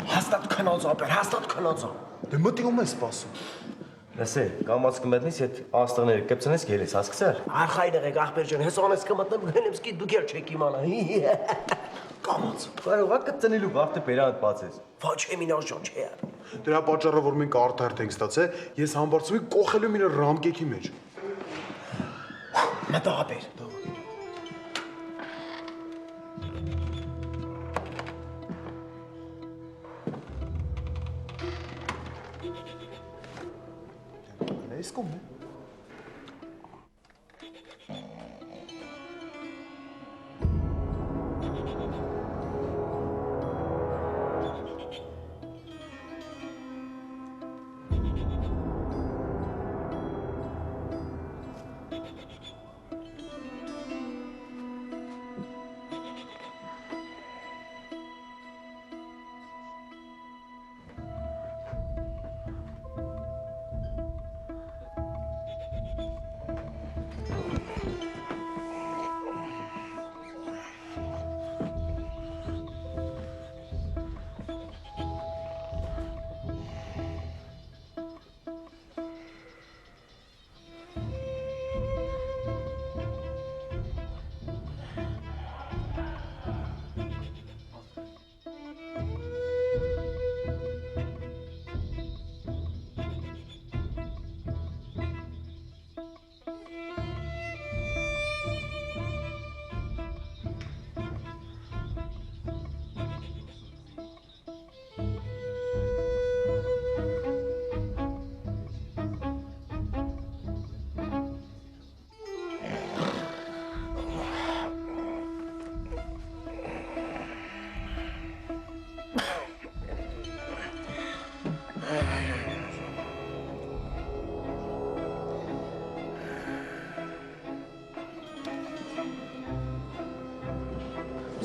Հաստատ քնոց ապեր, հաստատ քնոց։ Դե մտիում ես սպասում։ Լսե, կամաց կմտնես, այդ աստղները կպցնես գելես, հասկացար։ Արխայր եղեք, ախպեր ջան, հես անես կմտնեմ, գնեմսկի դուք էլ չեք իմանա։ Կամաց։ Կարող է կծնելու վաղտը բերանդ բացես։ Ոչ էմինար ջան, չէ։ Դրա պատճառը, որ մենք արդարդ ենք ստացել, ես համբարձում եմ կողելու մինը ռամկեքի մեջ։ Մտա ապեր։ Ես կոմ է։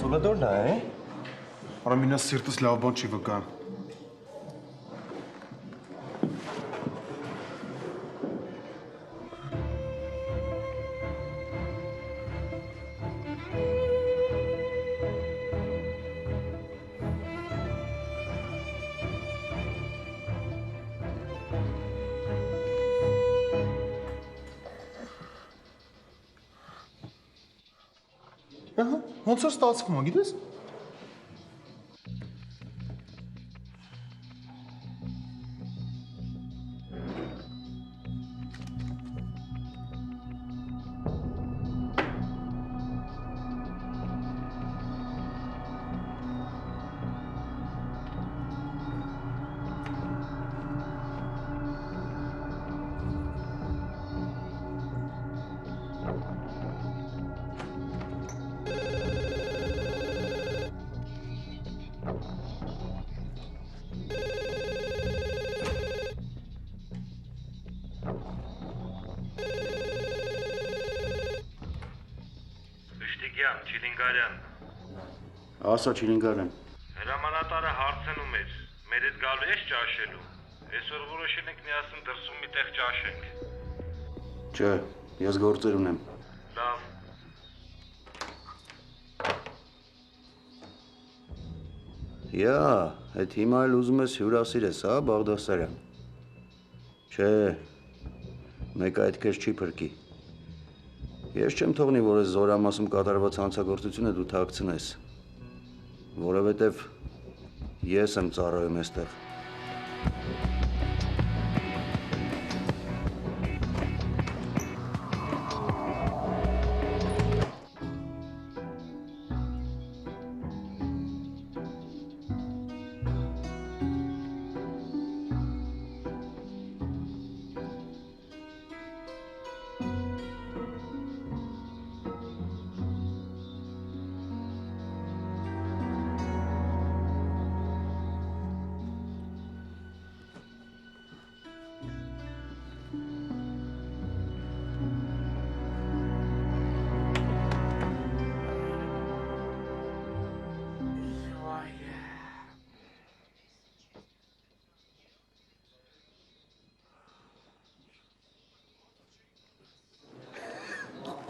Սոլադորն է, Արամինա սիրտս լավ բան չի վկայում։ Ահա, ոնց որ ստացվում է, գիտես։ Չիլինգարյան։ Ասա Չիլինգարյան։ Հրամանատարը հարցնում էր, մեր հետ գալու ես ճաշելու։ Այսօր որոշել ենք միասին դրսում մի տեղ ճաշենք։ Չէ, ես գործեր ունեմ։ Լավ։ Յա, այդ հիմա էլ ուզում ես հյուրասիրես, հա, Բաղդասարյան։ Չէ, մեկը այդ քեզ չի փրկի։ Ես չեմ թողնի, որ այս զորամասում կատարված հանցագործությունը դու թաքցնես, որովհետև ես եմ ծառայում այստեղ։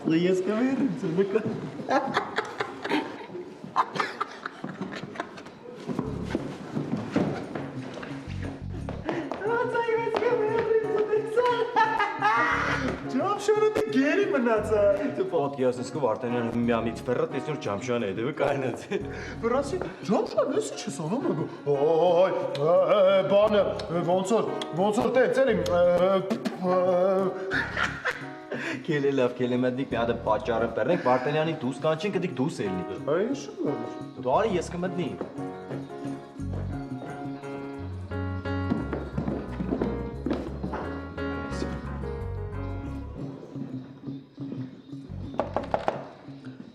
Ես կվերեմ ծմկա։ Ջամշանը գերի մնացա։ Պատկերացնես կու Վարդանյանը միամիտ ֆեռա տեսնոր ջամշան է դեպի կայնած։ Վրասի ջամշան ես չես անում։ Ոյ, բանը ոնց որ տեցել իմ Կելե լավ, կելե մտնիկ մի հատ պատճառը բեռնենք Վարդանյանի դուս կանչին կդիկ դուս ելնի։ Այս Դու արի ես կմտնի։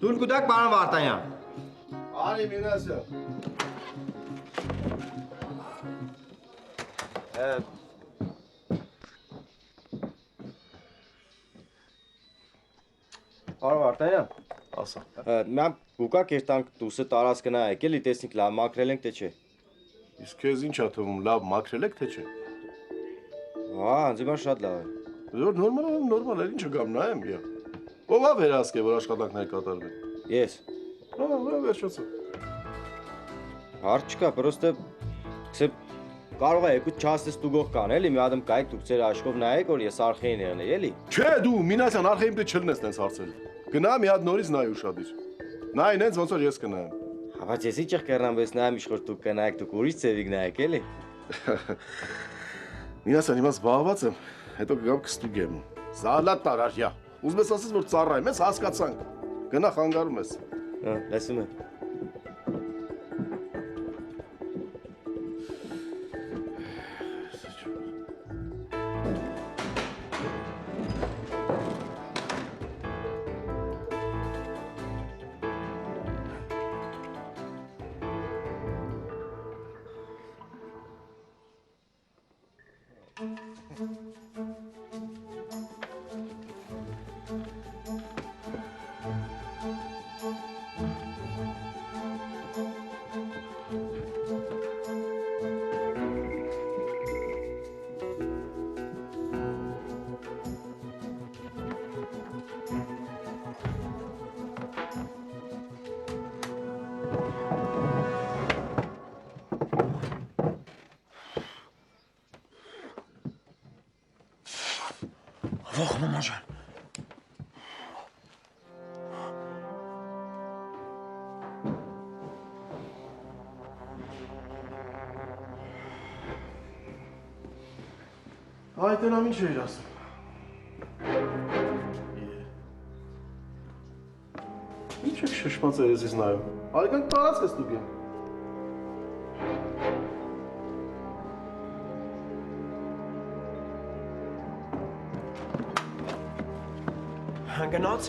Դուր կուտակ պարոն Վարդանյան։ Արի մինասը։ Պարոն Վարդանյան, Ասա։ Մենք գուկա կերտանք դուսը տարածքնա եկել, տեսնենք լավ մաքրել ենք թե չէ։ Իսկ քեզ ինչ ա թվում, լավ մաքրել եք թե չէ։ Հա, անձիմա շատ լավ է։ Որ նորմալ է, ինչը գամ նայեմ, յա։ Ո՞վ ա վերահսկե, որ աշխատանքներ կատարվեն։ Ես։ Հա, վերջացա։ Հարց չկա, պրոստը կարող է եկուտ չհասես տուգող կան, էլի մի ադմ կայք դուք ձեր աշխով նայեք, որ ես արխեին եղնեի, էլի։ Չէ, դու մինասյան արխեիմ դե չլնես տենց հարցել։ Գնա մի հատ նորից նայ ուշադիր։ Նայ նենց ոնց որ ես կնայեմ։ Հա, բայց ես ինչ կերնամ, ես նայեմ իշխոր դուք կնայեք, դուք ուրիշ ծևիկ նայեք, էլի։ Մինասյան հիմա զբաղված եմ, հետո կգամ կստուգեմ։ Զալատ տարար, յա։ Ուզում ես ասես որ ծառայեմ, ես հասկացանք։ Գնա խանգարում ես։ Հա, լսում եմ։ Ող մաման։ Այ տնամ ինչ էիր ասում։ Ինչ եք շշմած երեսից նայում։ Արիքան տարածք ես դուք եմ։ Հանգնած։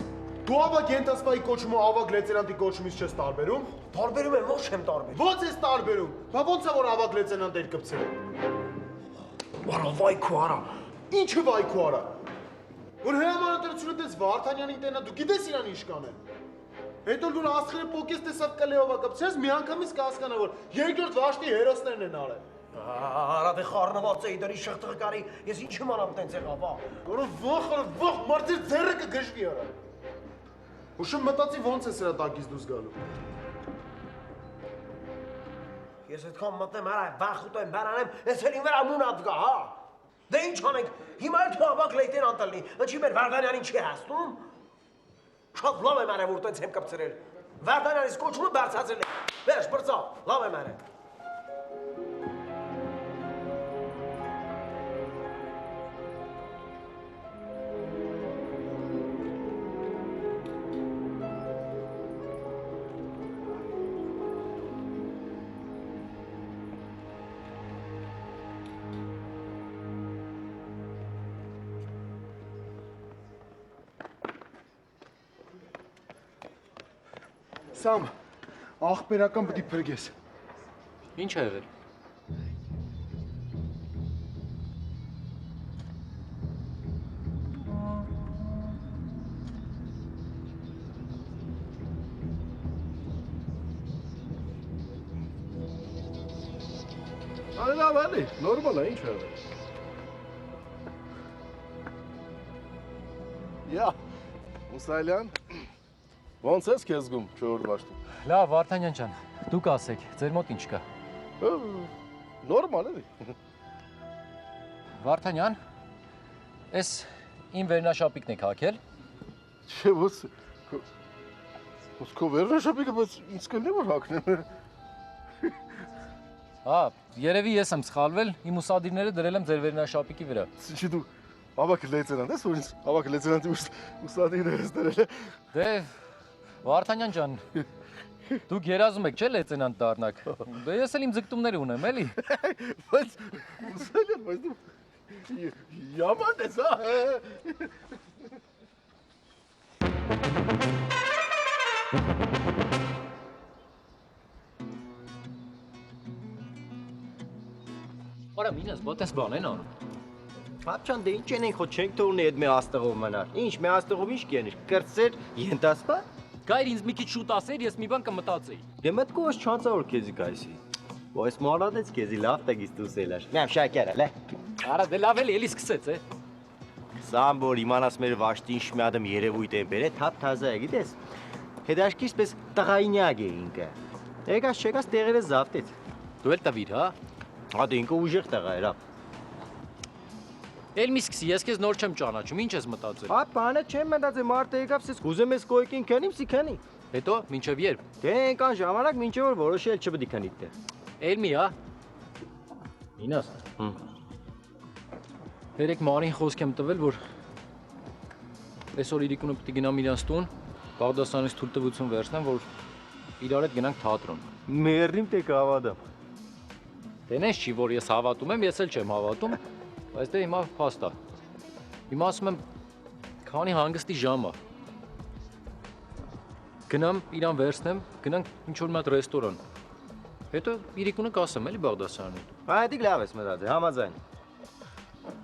Դու ավակ ենտասպայի կոչումը ավակ լեյտենանտի կոչումից չես տարբերում։ Տարբերում եմ, ոչ չեմ տարբերում։ Ո՞նց ես տարբերում։ Բա ո՞նց է որ ավակ լեյտենանտ էր կպցել։ Արա վայ քո արա։ Ինչը վայ քո արա։ Որ հրամանատարությունը դες Վարդանյանին տենա, դու գիտես իրան ինչ կանեն։ Հետո դու աստղերը պոկես տեսավ կլեովա կպցես, միանգամից կհասկանա որ երկրորդ վաշտի հերոսներն են արել։ Արա դե խառնված էի դրի շղթղկարի, ես ինչ իմանամ տենց եղավ, հա։ Որը ող մարդը ձեռը կգժվի արա։ Ուշը մտածի ո՞նց է սրա տակից դուրս գալու։ Ես այդքան մտնեմ արա, վախուտեմ, բանանեմ, ես հելին վրա մունատ գա, հա։ Դե ինչ անենք, հիմա էլ թո ավակ լեյտենանտ ալնի, ինչի մեր Վարդանյանին չի հասնում։ Շատ լավ եմ արել, որ տենց եմ կպցրել։ Վարդանյանից կոչումը բարձացել է։ Վերջ, բրծա, լավ եմ արել։ Սամ, աղբերական պիտի փրկես։ Ինչ ա եղել։ Այ լավ էլի, նորմալ է, ինչ ա եղել։ Յա, Մուսալյան, ոնց ես քեզ զգում 4-րդ վաշտում։ Լավ, Վարդանյան ջան, դուք ասեք, ձեր մոտ ինչ կա։ Նորմալ էլի։ Վարդանյան, էս իմ վերնաշապիկն եք հագել։ Չէ, ոնց քո վերնաշապիկը բայց ինձ կլինի որ հագնեմ։ Հա, երևի ես եմ սխալվել, իմ ուսադիրները դրել եմ ձեր վերնաշապիկի վրա։ Չի դու ավակ լեյտենանտ ես, որ ինձ ավակ լեյտենանտի ուսադիրներ ես դրել։ Դե, Վարդանյան ջան, դուք երազում եք, չէ՞ լեյտենանտ դառնաք։ Դե ես էլ իմ ձգտումները ունեմ, էլի։ Բայց Մուսալյան, բայց դու yaman ես, հա։ Արա մինես, բոտես բան են անում։ Պապչան դե ինչ են խո չենք թողնի այդ մի աստղով մնալ։ Ինչ մի աստղով ինչ կենիշ, կրծեր, ենտասպա։ Գայր ինձ մի քիչ շուտ ասեիր, ես մի բան կմտածեի։ Դե մտքովս չանցա որ քեզի գայսի։ Ոս մոռադեց քեզի լավ տագիս դուսելաշ։ Նամ շակերա, լե։ Արա դե լավ էլի սկսեց, է։ Սամ որ իմանաս մեր վաշտին շմյադում երևույթ է բերե, թափ թազա է, գիտես։ Հետաշքից պես տղայինյակ է ինքը։ Եկած չեկած տեղերը զավտեց։ Դու էլ տվիր, հա։ Հա դե ինքը ուժեղ տղա էր, հա։ Էլ մի սկսի, ես քեզ նոր չեմ ճանաչում, ինչ ես մտածել։ Հա բանը չեմ մտածել, մարդը եկավ, սես կուզեմ ես կոյկին քնիմ, սի քնի։ Հետո մինչև երբ։ Դե այնքան ժամանակ մինչև որ որոշել չպետք է քնի դե։ Էլ մի, հա։ Մինաս։ Երեք Մարին խոսք եմ տվել, որ այսօր իրիկունը պիտի գնամ իրանց տուն, Բաղդասարյանից թույլտվություն վերցնեմ, որ իրար հետ գնանք թատրոն։ Մերրիմ թե կավադամ։ Դե նես չի, որ ես հավատում եմ, ես էլ չեմ հավատում, բայց դե հիմա փաստ է։ Հիմա ասում եմ, քանի հանգստի ժամ է։ Գնամ իրան վերցնեմ, գնանք ինչ-որ մի հատ ռեստորան։ Հետո իրիկունը կասեմ էլի Բաղդասարյանին։ Այդ լավ ես մտածել, համաձայն։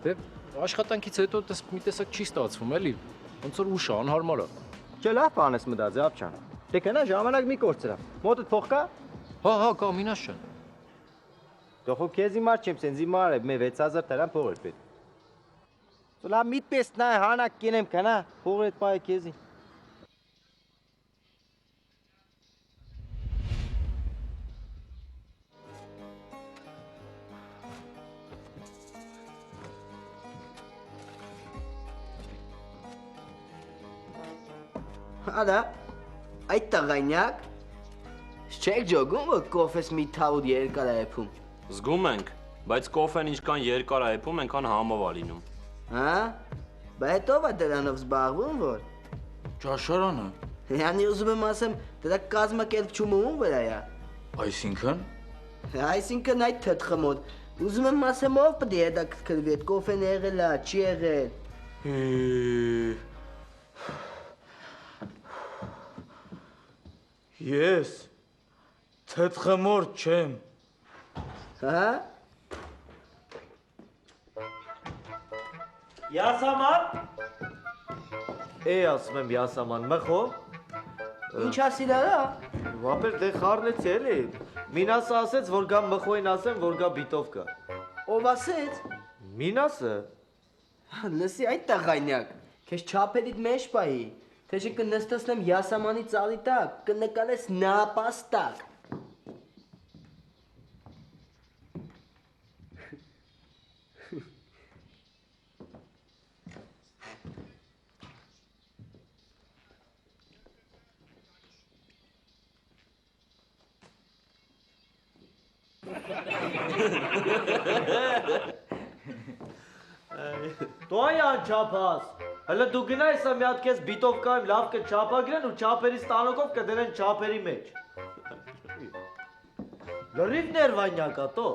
Դե աշխատանքից հետո դες մի տեսակ չի ստացվում էլի, ոնց որ ուշ է, անհարմար է։ Չէ լավ բան ես մտածել, ապչան։ Դե կնա ժամանակ մի կորցրա։ Մոտդ փող կա։ Հա, կա մինաս չեն։ Դու խո քեզի մար չեմ սենզի մար է, მე 6000 դրամ փող էր պետք։ Սուլա միտպես նա հանակ կենեմ կնա, փողը այդ բայ քեզի։ Արա, այդ տղայնյակ չեք ջոգում, որ կոֆես մի թավուտ երկար է եփում։ Զգում ենք, բայց կոֆեն ինչքան երկար է եփում, այնքան համով է լինում։ Հա? Բա հետո ո՞վ է դրանով զբաղվում, որ։ Ճաշարանը։ Յանի ուզում եմ ասեմ, դրա կազմակերպչումը ում վրա է։ Այսինքն։ Այսինքն այդ թթխմոտ։ Ուզում եմ ասեմ, ով պետք է հետաքրքրվի, այդ կոֆեն եղել է, չի եղել։ Ես թթխմոր չեմ։ Հա? Յասաման։ ասում եմ յասաման, մխո։ Ինչ ասիր արա։ Վապեր դե խառնեց էլի։ Մինասը ասեց, որ գա մխոին ասեմ, որ գա բիտով կա։ Ով ասեց։ Մինասը։ Լսի այդ տղայնյակ, քեզ չափերիդ մեջ պայի։ Թե չէ կնստացնեմ յասամանի ծալի տակ, կնկարես նապաստակ։ Դու այն չափած։ Հələ դու գնա եսա մի հատ քեզ բիտով կայմ լավ կչափագրեն ու չափերի ստանոկով կդնեն չափերի մեջ։ Լրիվ ներվանյակա տո։